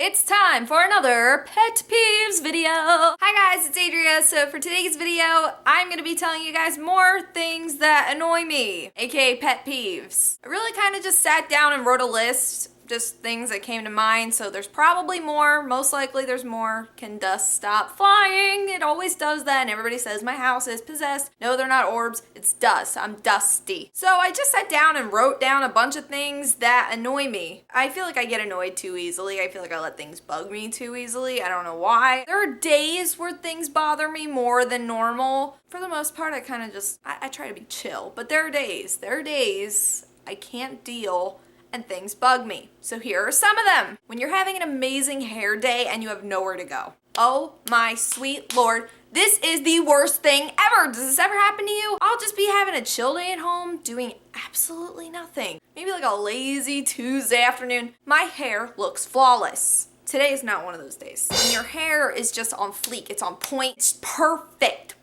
It's time for another Pet Peeves video. Hi guys, it's Adria. So for today's video, I'm gonna be telling you guys more things that annoy me, aka pet peeves. I really kind of just sat down and wrote a list, just things that came to mind. So there's probably more, most likely there's more. Can dust stop flying? It always does that and everybody says my house is possessed. No, they're not orbs, it's dust. I'm dusty. So I just sat down and wrote down a bunch of things that annoy me. I feel like I get annoyed too easily. I feel like I let things bug me too easily. I don't know why. There are days where things bother me more than normal. For the most part, I kind of just, I try to be chill. But there are days I can't deal and things bug me. So here are some of them. When you're having an amazing hair day and you have nowhere to go. Oh my sweet Lord, this is the worst thing ever. Does this ever happen to you? I'll just be having a chill day at home doing absolutely nothing. Maybe like a lazy Tuesday afternoon. My hair looks flawless. Today is not one of those days. When your hair is just on fleek, it's on point, it's perfect,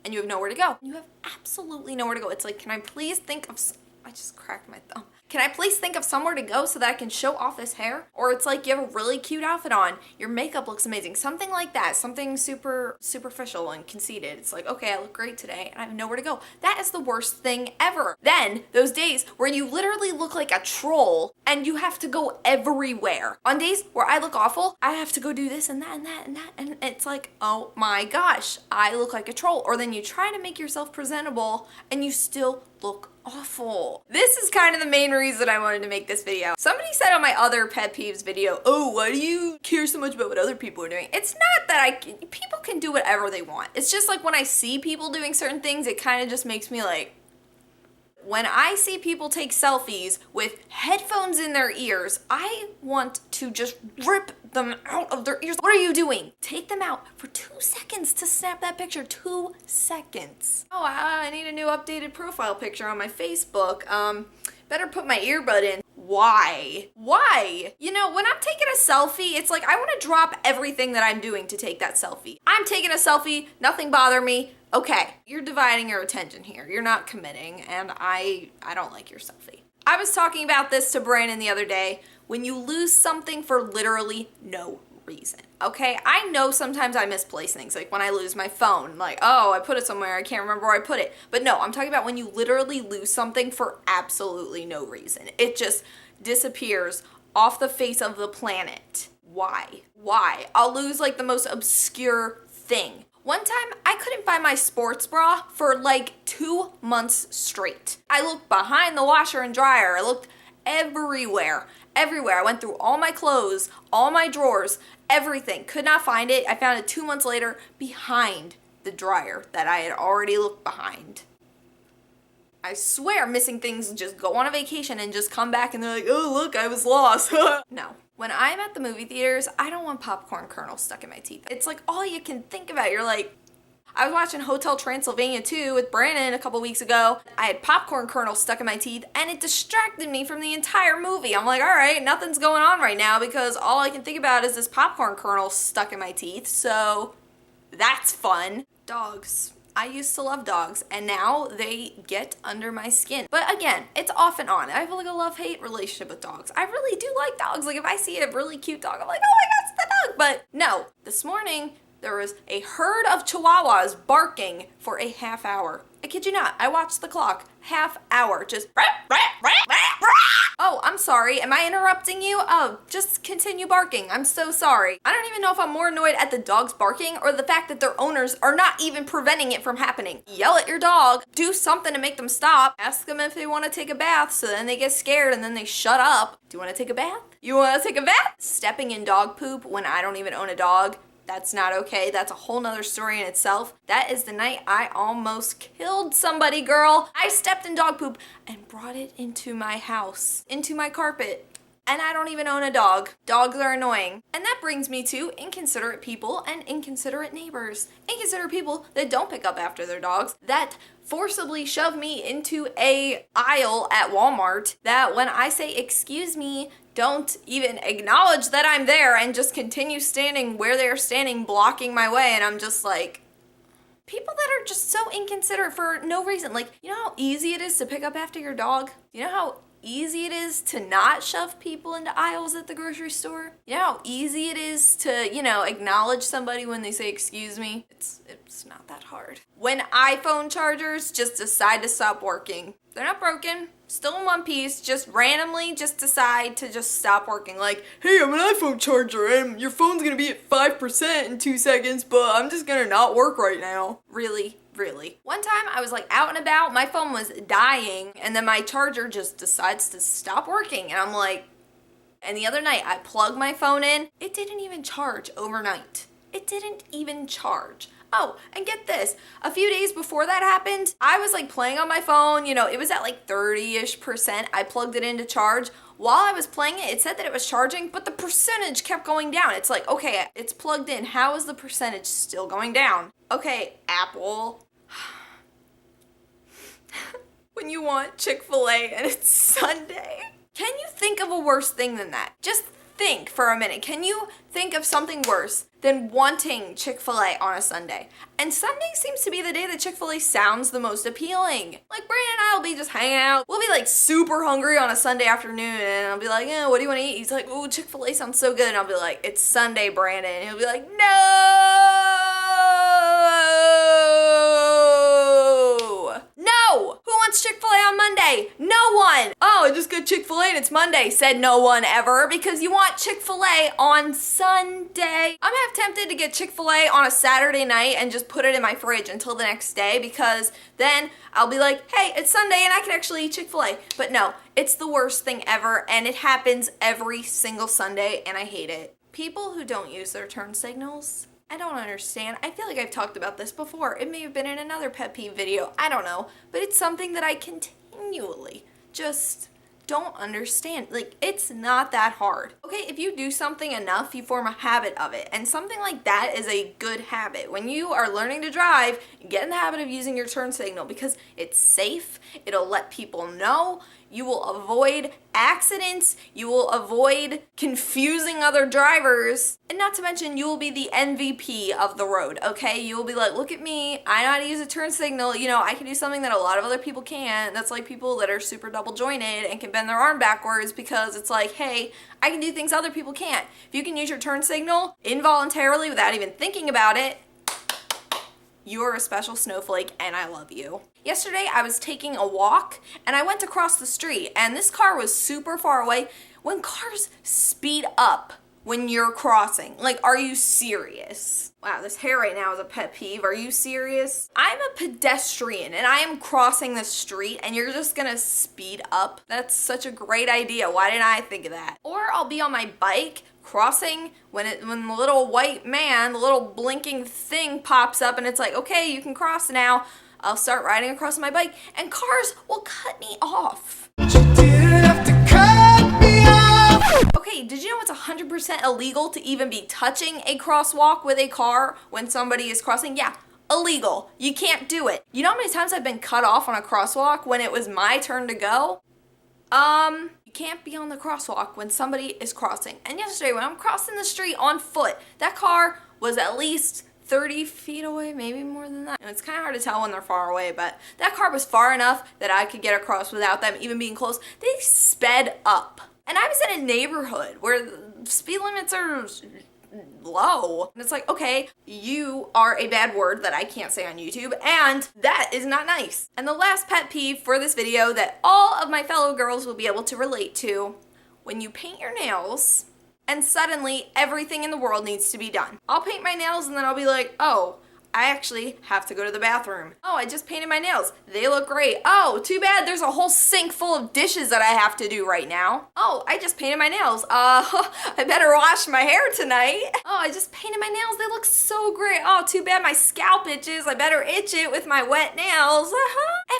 and you have nowhere to go. You have absolutely nowhere to go. It's like, can I please think of, I just cracked my thumb. Can I please think of somewhere to go so that I can show off this hair? Or it's like you have a really cute outfit on, your makeup looks amazing, something like that, something super superficial and conceited. It's like, okay, I look great today and I have nowhere to go. That is the worst thing ever. Then those days where you literally look like a troll and you have to go everywhere. On days where I look awful, I have to go do this and that and that and that, and it's like, oh my gosh, I look like a troll. Or then you try to make yourself presentable and you still look awful. This is kind of the main reason I wanted to make this video. Somebody said on my other pet peeves video, oh, why do you care so much about what other people are doing? It's not that people can do whatever they want. It's just like when I see people doing certain things, it kind of just makes me like, when I see people take selfies with headphones in their ears, I want to just rip them out of their ears. What are you doing? Take them out for 2 seconds to snap that picture. 2 seconds. Oh, I need a new updated profile picture on my Facebook. Better put my earbud in. Why? Why? You know, when I'm taking a selfie, it's like I want to drop everything that I'm doing to take that selfie. I'm taking a selfie, nothing bother me. Okay, you're dividing your attention here. You're not committing, and I don't like your selfie. I was talking about this to Brandon the other day. When you lose something for literally no reason, okay? I know sometimes I misplace things, like when I lose my phone, like, oh, I put it somewhere, I can't remember where I put it. But no, I'm talking about when you literally lose something for absolutely no reason. It just disappears off the face of the planet. Why? Why? I'll lose like the most obscure thing. One time, I couldn't find my sports bra for like 2 months straight. I looked behind the washer and dryer. I looked everywhere. I went through all my clothes, all my drawers, everything. Could not find it. I found it 2 months later behind the dryer that I had already looked behind. I swear missing things just go on a vacation and just come back and they're like, oh look, I was lost. No. When I'm at the movie theaters, I don't want popcorn kernels stuck in my teeth. It's like all you can think about. You're like, I was watching Hotel Transylvania 2 with Brandon a couple weeks ago. I had popcorn kernels stuck in my teeth and it distracted me from the entire movie. I'm like, all right, nothing's going on right now because all I can think about is this popcorn kernel stuck in my teeth. So that's fun. Dogs. I used to love dogs and now they get under my skin. But again, it's off and on. I have like a love-hate relationship with dogs. I really do like dogs. Like if I see a really cute dog, I'm like, oh my God, it's the dog. But no, this morning there was a herd of chihuahuas barking for a half hour. I kid you not, I watched the clock. Half hour, just oh, I'm sorry, am I interrupting you? Oh, just continue barking, I'm so sorry. I don't even know if I'm more annoyed at the dogs barking or the fact that their owners are not even preventing it from happening. Yell at your dog, do something to make them stop, ask them if they want to take a bath so then they get scared and then they shut up. Do you want to take a bath? You want to take a bath? Stepping in dog poop when I don't even own a dog. That's not okay. That's a whole nother story in itself. That is the night I almost killed somebody, girl. I stepped in dog poop and brought it into my house, into my carpet. And I don't even own a dog. Dogs are annoying. And that brings me to inconsiderate people and inconsiderate neighbors. Inconsiderate people that don't pick up after their dogs, that forcibly shove me into a aisle at Walmart, that when I say excuse me, don't even acknowledge that I'm there and just continue standing where they're standing, blocking my way, and I'm just like, people that are just so inconsiderate for no reason. Like, you know how easy it is to pick up after your dog? You know how easy it is to not shove people into aisles at the grocery store? You know how easy it is to, you know, acknowledge somebody when they say excuse me? It's not that hard. When iPhone chargers just decide to stop working. They're not broken, still in one piece, just randomly just decide to just stop working. Like, hey, I'm an iPhone charger and your phone's gonna be at 5% in 2 seconds, but I'm just gonna not work right now. Really? Really. One time I was like out and about, my phone was dying, and then my charger just decides to stop working, and I'm like, and the other night I plugged my phone in, it didn't even charge overnight. It didn't even charge. Oh, and get this, a few days before that happened, I was like playing on my phone, you know, it was at like 30-ish%. I plugged it in to charge. While I was playing it, it said that it was charging, but the percentage kept going down. It's like, okay, it's plugged in. How is the percentage still going down? Okay, Apple. When you want Chick-fil-A and it's Sunday. Can you think of a worse thing than that? Just think for a minute. Can you think of something worse than wanting Chick-fil-A on a Sunday? And Sunday seems to be the day that Chick-fil-A sounds the most appealing. Like, Brandon and I will be just hanging out. We'll be like super hungry on a Sunday afternoon, and I'll be like, yeah, what do you want to eat? He's like, ooh, Chick-fil-A sounds so good. And I'll be like, it's Sunday, Brandon. And he'll be like, no! No! Who wants Chick-fil-A on Monday? No one! Oh, I just got Chick-fil-A and it's Monday, said no one ever, because you want Chick-fil-A on Sunday. I'm half tempted to get Chick-fil-A on a Saturday night and just put it in my fridge until the next day, because then I'll be like, hey, it's Sunday and I can actually eat Chick-fil-A. But no, it's the worst thing ever, and it happens every single Sunday, and I hate it. People who don't use their turn signals, I don't understand. I feel like I've talked about this before. It may have been in another pet peeve video. I don't know. But it's something that I continually just don't understand. Like, it's not that hard. Okay, if you do something enough, you form a habit of it. And something like that is a good habit. When you are learning to drive, get in the habit of using your turn signal because it's safe. It'll let people know. You will avoid accidents, you will avoid confusing other drivers, and not to mention you will be the MVP of the road, okay? You will be like, look at me, I know how to use a turn signal, you know, I can do something that a lot of other people can't. That's like people that are super double jointed and can bend their arm backwards because it's like, hey, I can do things other people can't. If you can use your turn signal involuntarily without even thinking about it, you're a special snowflake and I love you. Yesterday I was taking a walk and I went to cross the street and this car was super far away. When cars speed up when you're crossing, like, are you serious? Wow, this hair right now is a pet peeve. Are you serious? I'm a pedestrian and I am crossing the street and you're just gonna speed up? That's such a great idea. Why didn't I think of that? Or I'll be on my bike crossing when the little white man, the little blinking thing pops up and it's like, okay, you can cross now. I'll start riding across my bike and cars will cut me off. Okay, did you know it's 100% illegal to even be touching a crosswalk with a car when somebody is crossing? Yeah, illegal. You can't do it. You know how many times I've been cut off on a crosswalk when it was my turn to go? You can't be on the crosswalk when somebody is crossing. And yesterday when I'm crossing the street on foot, that car was at least 30 feet away, maybe more than that. And it's kind of hard to tell when they're far away, but that car was far enough that I could get across without them even being close. They sped up. And I was in a neighborhood where the speed limits are low. And it's like, okay, you are a bad word that I can't say on YouTube, and that is not nice. And the last pet peeve for this video that all of my fellow girls will be able to relate to, when you paint your nails and suddenly everything in the world needs to be done. I'll paint my nails and then I'll be like, oh, I actually have to go to the bathroom. Oh, I just painted my nails. They look great. Oh, too bad there's a whole sink full of dishes that I have to do right now. Oh, I just painted my nails. I better wash my hair tonight. Oh, I just painted my nails. They look so great. Oh, too bad my scalp itches. I better itch it with my wet nails.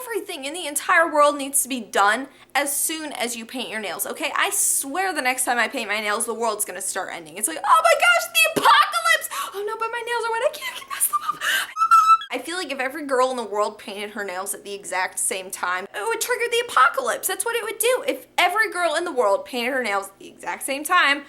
Everything in the entire world needs to be done as soon as you paint your nails, okay? I swear the next time I paint my nails, the world's gonna start ending. It's like, oh my gosh, the apocalypse! Oh no, but my nails are wet. I can't mess them up. I feel like if every girl in the world painted her nails at the exact same time, it would trigger the apocalypse. That's what it would do. If every girl in the world painted her nails at the exact same time,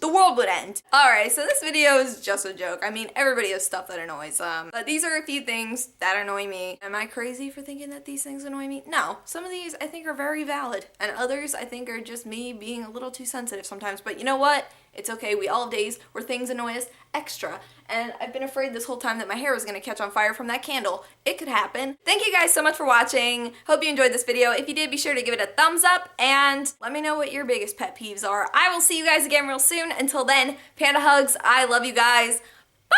the world would end. Alright, so this video is just a joke. I mean, everybody has stuff that annoys them. But these are a few things that annoy me. Am I crazy for thinking that these things annoy me? No. Some of these I think are very valid. And others I think are just me being a little too sensitive sometimes. But you know what? It's okay. We all have days where things annoy us extra. And I've been afraid this whole time that my hair was going to catch on fire from that candle. It could happen. Thank you guys so much for watching. Hope you enjoyed this video. If you did, be sure to give it a thumbs up and let me know what your biggest pet peeves are. I will see you guys again real soon. Until then, panda hugs. I love you guys. Bye!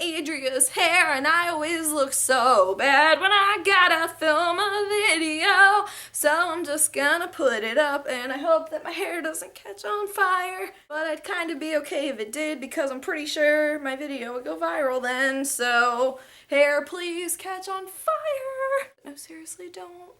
Adria's hair and I always look so bad when I gotta film a video, so I'm just gonna put it up and I hope that my hair doesn't catch on fire, but I'd kind of be okay if it did because I'm pretty sure my video would go viral then, so hair please catch on fire. No, seriously, don't.